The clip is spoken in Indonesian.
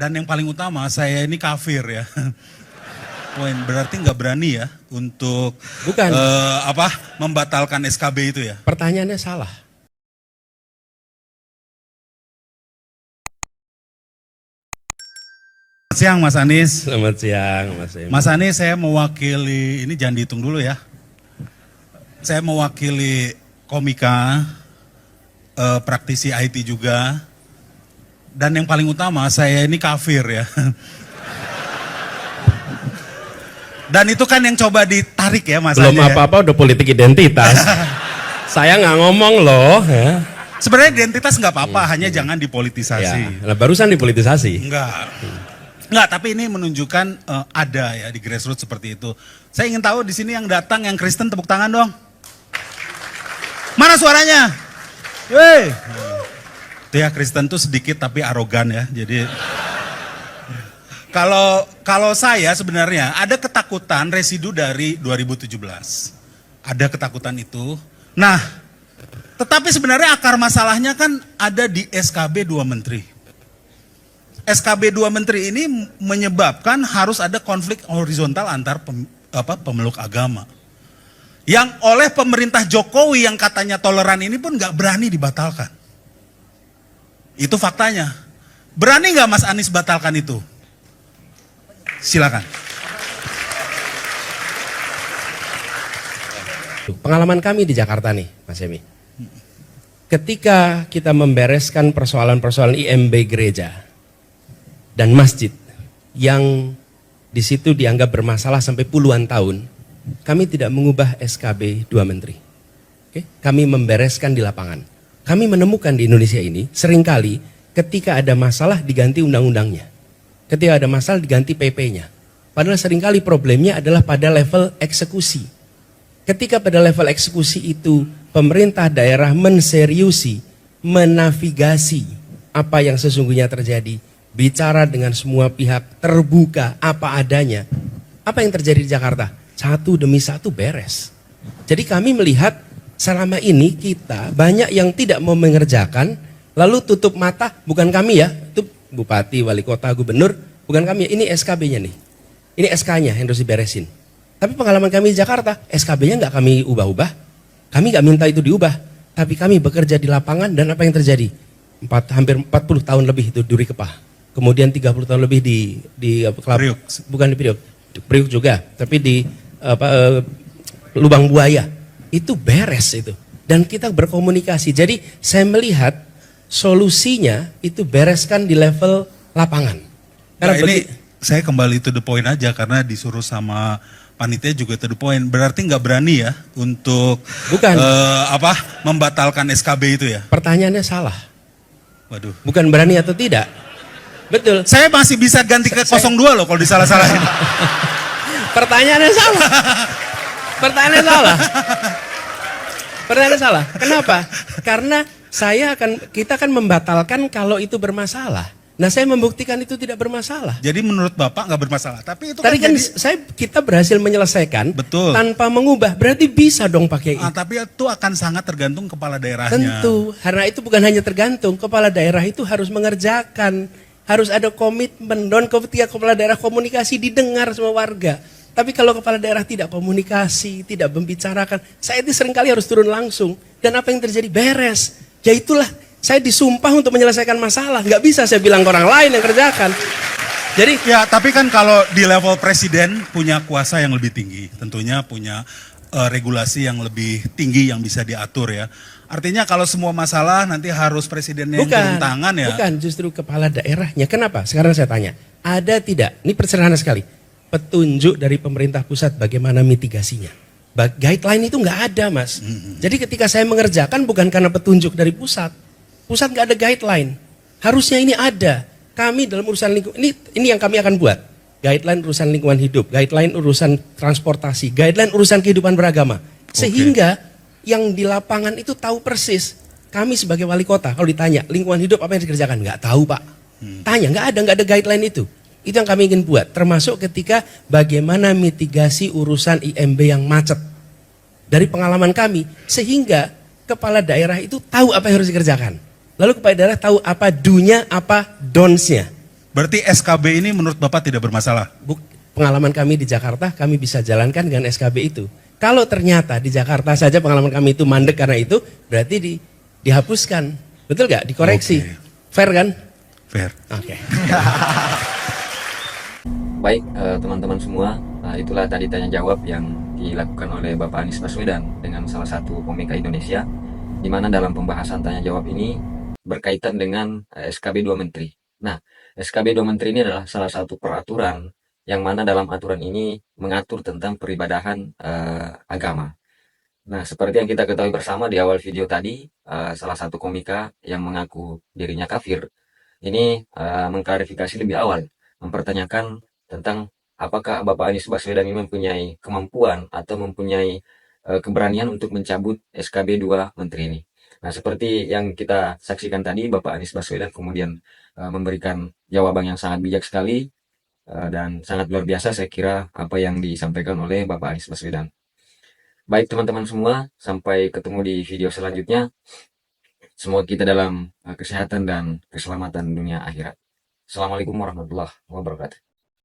Dan yang paling utama, saya ini kafir ya. Poin berarti nggak berani ya untuk Bukan. Membatalkan SKB itu ya. Pertanyaannya salah. Selamat siang Mas Anies. Selamat siang Mas Emi. Mas Anies, saya mewakili, ini jangan dihitung dulu ya. Saya mewakili komika, praktisi IT juga. Dan yang paling utama, saya ini kafir ya. Dan itu kan yang coba ditarik ya Mas Belum Anies. apa-apa udah politik identitas. Saya nggak ngomong loh. Ya. Sebenarnya identitas nggak apa-apa, hanya jangan dipolitisasi. Ya, barusan dipolitisasi. Enggak, tapi ini menunjukkan ada ya di grassroots seperti itu. Saya ingin tahu di sini yang datang yang Kristen tepuk tangan dong. Mana suaranya? Weh. Tuh ya, Kristen tuh sedikit tapi arogan ya. Jadi kalau saya sebenarnya ada ketakutan residu dari 2017. Ada ketakutan itu. Nah, tetapi sebenarnya akar masalahnya kan ada di SKB 2 Menteri. SKB 2 Menteri ini menyebabkan harus ada konflik horizontal antar pemeluk agama. Yang oleh pemerintah Jokowi yang katanya toleran ini pun nggak berani dibatalkan. Itu faktanya. Berani nggak Mas Anies batalkan itu? Silakan. Pengalaman kami di Jakarta nih, Mas Emi. Ketika kita membereskan persoalan-persoalan IMB gereja dan masjid yang di situ dianggap bermasalah sampai puluhan tahun, kami tidak mengubah SKB 2 Menteri. Oke? Kami membereskan di lapangan. Kami menemukan di Indonesia ini seringkali ketika ada masalah diganti undang-undangnya. Ketika ada masalah diganti PP-nya. Padahal seringkali problemnya adalah pada level eksekusi. Ketika pada level eksekusi itu pemerintah daerah menseriusi, menavigasi apa yang sesungguhnya terjadi, bicara dengan semua pihak, terbuka apa adanya. Apa yang terjadi di Jakarta? Satu demi satu beres. Jadi kami melihat selama ini kita banyak yang tidak mau mengerjakan, lalu tutup mata, bukan kami ya, itu bupati, wali kota, gubernur, bukan kami ya, ini SKB-nya nih. Ini SK-nya yang harus diberesin. Tapi pengalaman kami di Jakarta, SKB-nya nggak kami ubah-ubah, kami nggak minta itu diubah, tapi kami bekerja di lapangan dan apa yang terjadi? Hampir 40 tahun lebih itu Duri Kepah. Kemudian 30 tahun lebih di Priuk. Bukan di Priuk juga, tapi di Lubang Buaya. Itu beres itu. Dan kita berkomunikasi. Jadi saya melihat solusinya itu bereskan di level lapangan. Nah, ini saya kembali to the point aja karena disuruh sama panitia juga to the point. Berarti nggak berani ya untuk Bukan. Membatalkan SKB itu ya? Pertanyaannya salah. Waduh. Bukan berani atau tidak. Betul. Saya masih bisa ganti ke 02 loh kalau disalah-salahin. Pertanyaannya salah. Pertanyaannya salah. Pertanyaannya salah. Kenapa? Karena kita akan membatalkan kalau itu bermasalah. Nah, saya membuktikan itu tidak bermasalah. Jadi menurut Bapak nggak bermasalah. Tapi itu Tadi kan jadi, kita berhasil menyelesaikan betul, tanpa mengubah. Berarti bisa dong pakai itu. Tapi itu akan sangat tergantung kepala daerahnya. Tentu. Karena itu bukan hanya tergantung. Kepala daerah itu harus mengerjakan. Harus ada komitmen. Dan ketika kepala daerah komunikasi didengar semua warga. Tapi kalau kepala daerah tidak komunikasi, tidak membicarakan, saya itu seringkali harus turun langsung. Dan apa yang terjadi? Beres. Ya itulah, saya disumpah untuk menyelesaikan masalah. Nggak bisa saya bilang ke orang lain yang kerjakan. Jadi ya, tapi kan kalau di level presiden punya kuasa yang lebih tinggi. Tentunya punya regulasi yang lebih tinggi yang bisa diatur ya. Artinya kalau semua masalah nanti harus presidennya yang turun tangan ya. Bukan, justru kepala daerahnya. Kenapa? Sekarang saya tanya, ada tidak? Ini sederhana sekali. Petunjuk dari pemerintah pusat bagaimana mitigasinya. Guideline itu nggak ada, Mas. Jadi ketika saya mengerjakan bukan karena petunjuk dari pusat. Pusat nggak ada guideline. Harusnya ini ada. Kami dalam urusan lingkungan, ini yang kami akan buat. Guideline urusan lingkungan hidup, guideline urusan transportasi, guideline urusan kehidupan beragama. Sehingga yang di lapangan itu tahu persis. Kami sebagai wali kota, kalau ditanya lingkungan hidup apa yang dikerjakan? Nggak tahu, Pak. Tanya, nggak ada guideline itu. Itu yang kami ingin buat, termasuk ketika bagaimana mitigasi urusan IMB yang macet. Dari pengalaman kami, sehingga kepala daerah itu tahu apa yang harus dikerjakan. Lalu kepala daerah tahu apa do-nya, apa don'ts-nya. Berarti SKB ini menurut Bapak tidak bermasalah? Pengalaman kami di Jakarta, kami bisa jalankan dengan SKB itu. Kalau ternyata di Jakarta saja pengalaman kami itu mandek karena itu, berarti dihapuskan. Betul nggak? Dikoreksi. Oke. Fair kan? Fair. Oke. Baik teman-teman semua, itulah tadi tanya jawab yang dilakukan oleh Bapak Anies Baswedan dengan salah satu komika Indonesia, di mana dalam pembahasan tanya jawab ini berkaitan dengan SKB 2 Menteri. Nah, SKB 2 Menteri ini adalah salah satu peraturan yang mana dalam aturan ini mengatur tentang peribadahan agama. Nah, seperti yang kita ketahui bersama di awal video tadi, salah satu komika yang mengaku dirinya kafir ini mengklarifikasi lebih awal, mempertanyakan tentang apakah Bapak Anies Baswedan ini mempunyai kemampuan atau mempunyai keberanian untuk mencabut SKB 2 Menteri ini. Nah, seperti yang kita saksikan tadi, Bapak Anies Baswedan kemudian memberikan jawaban yang sangat bijak sekali dan sangat luar biasa saya kira apa yang disampaikan oleh Bapak Anies Baswedan. Baik teman-teman semua, sampai ketemu di video selanjutnya. Semoga kita dalam kesehatan dan keselamatan dunia akhirat. Assalamualaikum warahmatullahi wabarakatuh.